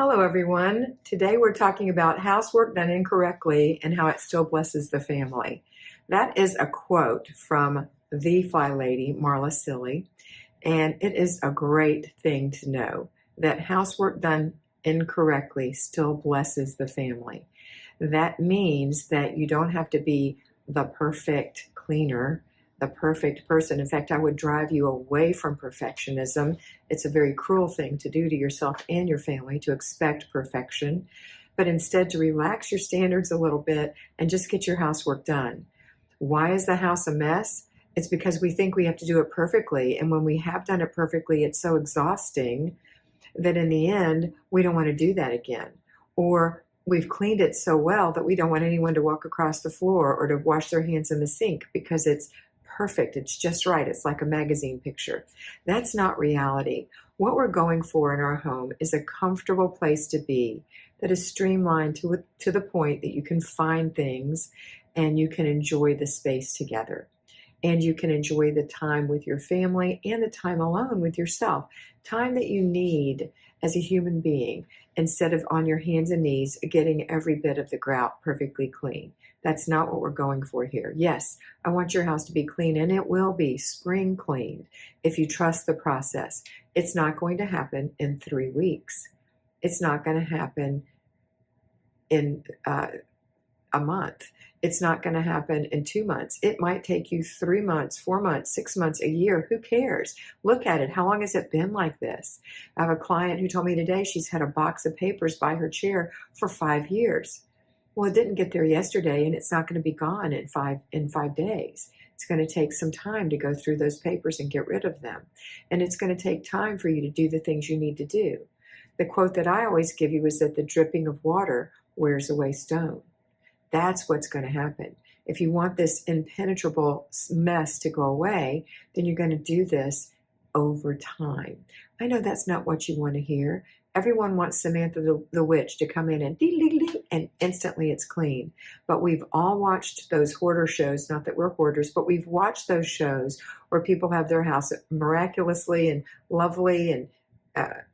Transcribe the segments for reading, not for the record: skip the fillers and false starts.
Hello, everyone. Today we're talking about housework done incorrectly and how it still blesses the family. That is a quote from the FlyLady, Marla Silly, and it is a great thing to know that housework done incorrectly still blesses the family. That means that you don't have to be the perfect cleaner, the perfect person. In fact, I would drive you away from perfectionism. It's a very cruel thing to do to yourself and your family to expect perfection, but instead to relax your standards a little bit and just get your housework done. Why is the house a mess? It's because we think we have to do it perfectly. And when we have done it perfectly, it's so exhausting that in the end, we don't want to do that again. Or we've cleaned it so well that we don't want anyone to walk across the floor or to wash their hands in the sink because it's perfect. It's just right. It's like a magazine picture. That's not reality. What we're going for in our home is a comfortable place to be that is streamlined to the point that you can find things and you can enjoy the space together. And you can enjoy the time with your family and the time alone with yourself. Time that you need as a human being instead of on your hands and knees getting every bit of the grout perfectly clean. That's not what we're going for here. Yes, I want your house to be clean, and it will be spring cleaned if you trust the process. It's not going to happen in 3 weeks. It's not going to happen in a month. It's not going to happen in 2 months. It might take you 3 months, 4 months, 6 months, a year. Who cares? Look at it. How long has it been like this? I have a client who told me today she's had a box of papers by her chair for 5 years. Well, it didn't get there yesterday, and it's not going to be gone in 5 days. It's going to take some time to go through those papers and get rid of them. And it's going to take time for you to do the things you need to do. The quote that I always give you is that the dripping of water wears away stone. That's what's going to happen. If you want this impenetrable mess to go away, then you're going to do this over time. I know that's not what you want to hear. Everyone wants Samantha the witch to come in and ding, and instantly it's clean. But we've all watched those hoarder shows, not that we're hoarders, but we've watched those shows where people have their house miraculously and lovely and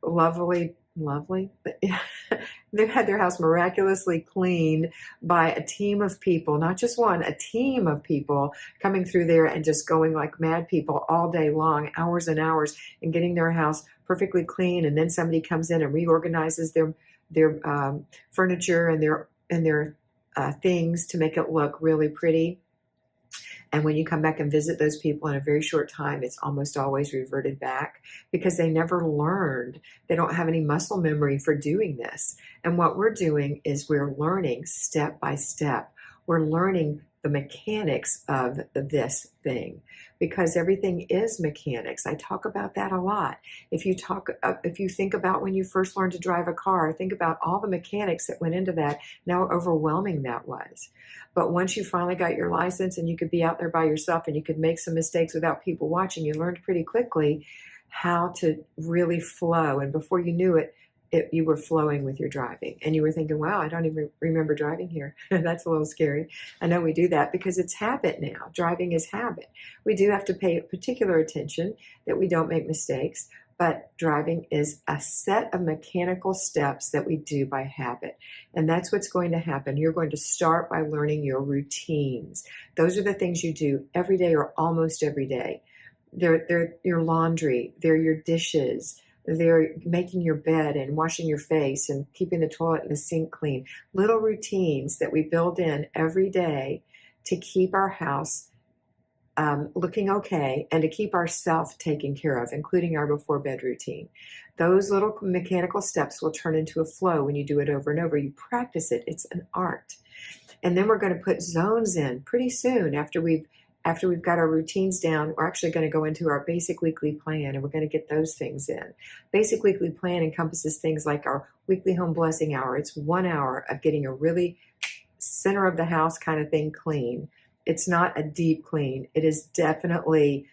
lovely. They've had their house miraculously cleaned by a team of people, not just one, a team of people coming through there and just going like mad people all day long, hours and hours, and getting their house perfectly clean. And then somebody comes in and reorganizes their furniture and their things to make it look really pretty. And when you come back and visit those people in a very short time, it's almost always reverted back because they never learned. They don't have any muscle memory for doing this. And what we're doing is we're learning step by step. We're learning the mechanics of this thing because everything is mechanics. I talk about that a lot. If you think about when you first learned to drive a car, think about all the mechanics that went into that, now overwhelming that was. But once you finally got your license and you could be out there by yourself and you could make some mistakes without people watching, you learned pretty quickly how to really flow. And before you knew it, you were flowing with your driving and you were thinking, wow, I don't even remember driving here. That's a little scary. I know we do that because it's habit now. Driving is habit. We do have to pay particular attention that we don't make mistakes, but driving is a set of mechanical steps that we do by habit. And that's what's going to happen. You're going to start by learning your routines. Those are the things you do every day or almost every day. They're your laundry, they're your dishes, they're making your bed and washing your face and keeping the toilet and the sink clean. Little routines that we build in every day to keep our house looking okay and to keep ourselves taken care of, including our before bed routine. Those little mechanical steps will turn into a flow when you do it over and over. You practice it. It's an art. And then we're going to put zones in pretty soon after we've got our routines down. We're actually going to go into our basic weekly plan and we're going to get those things in. Basic weekly plan encompasses things like our weekly home blessing hour. It's 1 hour of getting a really center of the house kind of thing clean. It's not a deep clean. It is definitely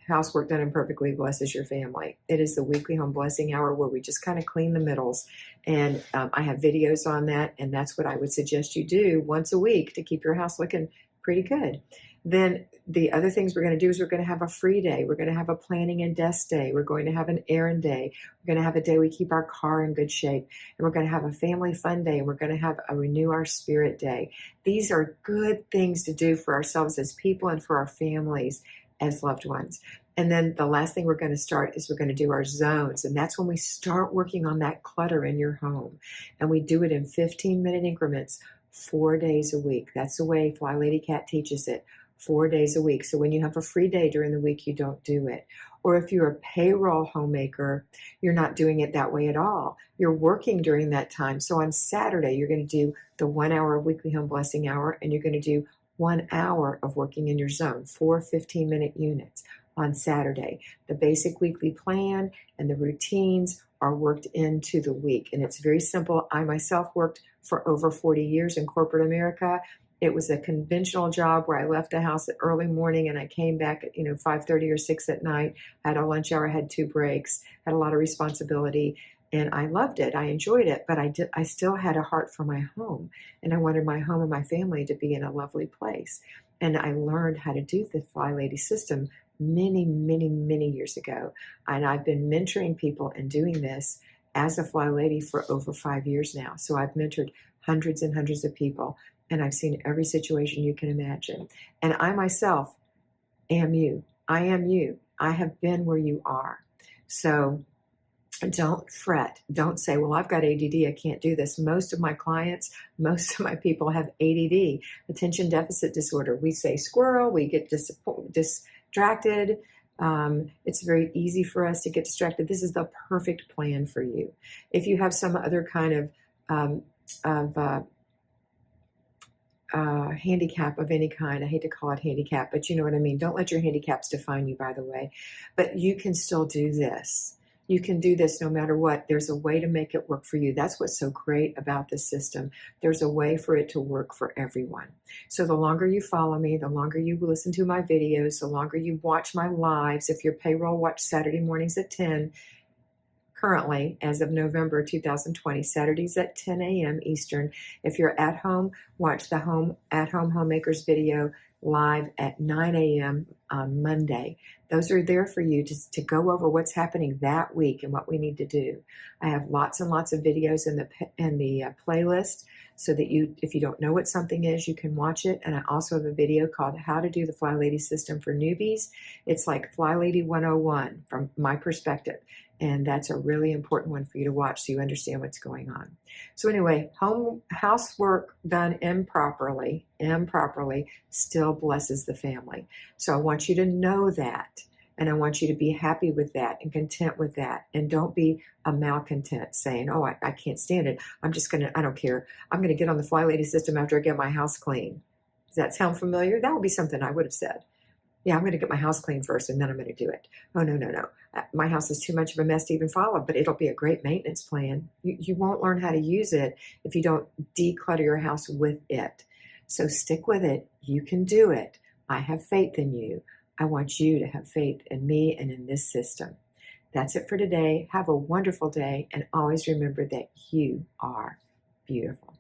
housework done imperfectly blesses your family. It is the weekly home blessing hour where we just kind of clean the middles. And I have videos on that. And that's what I would suggest you do once a week to keep your house looking pretty good. Then the other things we're going to do is we're going to have a free day. We're going to have a planning and desk day. We're going to have an errand day. We're going to have a day we keep our car in good shape. And we're going to have a family fun day. And we're going to have a renew our spirit day. These are good things to do for ourselves as people and for our families as loved ones. And then the last thing we're going to start is we're going to do our zones. And that's when we start working on that clutter in your home. And we do it in 15-minute increments, 4 days a week. That's the way FlyLady Kat teaches it. 4 days a week. So when you have a free day during the week, you don't do it. Or if you're a payroll homemaker, you're not doing it that way at all. You're working during that time. So on Saturday, you're going to do the 1 hour of weekly home blessing hour, and you're going to do 1 hour of working in your zone, 4 15-minute units on Saturday. The basic weekly plan and the routines are worked into the week. And it's very simple. I myself worked for over 40 years in corporate America. It was a conventional job where I left the house at early morning and I came back at 5:30 or 6 at night, had a lunch hour, had 2 breaks, had a lot of responsibility, and I loved it. I enjoyed it, but I still had a heart for my home, and I wanted my home and my family to be in a lovely place. And I learned how to do the FlyLady system many, many, many years ago. And I've been mentoring people and doing this as a FlyLady for over 5 years now. So I've mentored hundreds and hundreds of people. And I've seen every situation you can imagine. And I myself am you. I am you. I have been where you are. So don't fret. Don't say, well, I've got ADD. I can't do this. Most of my clients, most of my people have ADD, attention deficit disorder. We say squirrel. We get distracted. It's very easy for us to get distracted. This is the perfect plan for you. If you have some other kind of handicap of any kind. I hate to call it handicap, but you know what I mean. Don't let your handicaps define you, by the way. But you can still do this. You can do this no matter what. There's a way to make it work for you. That's what's so great about this system. There's a way for it to work for everyone. So the longer you follow me, the longer you listen to my videos, the longer you watch my lives. If you're payroll, watch Saturday mornings at 10. Currently, as of November 2020, Saturdays at 10 a.m. Eastern. If you're at home, watch the at-home homemakers video live at 9 a.m. on Monday. Those are there for you to go over what's happening that week and what we need to do. I have lots and lots of videos in the playlist so that if you don't know what something is, you can watch it. And I also have a video called How to Do the FlyLady System for Newbies. It's like FlyLady 101 from my perspective. And that's a really important one for you to watch so you understand what's going on. So anyway, housework done improperly still blesses the family. So I want you to know that. And I want you to be happy with that and content with that. And don't be a malcontent saying, oh, I can't stand it. I don't care. I'm going to get on the FlyLady system after I get my house clean. Does that sound familiar? That would be something I would have said. Yeah, I'm going to get my house clean first and then I'm going to do it. Oh, no. My house is too much of a mess to even follow, but it'll be a great maintenance plan. You won't learn how to use it if you don't declutter your house with it. So stick with it. You can do it. I have faith in you. I want you to have faith in me and in this system. That's it for today. Have a wonderful day and always remember that you are beautiful.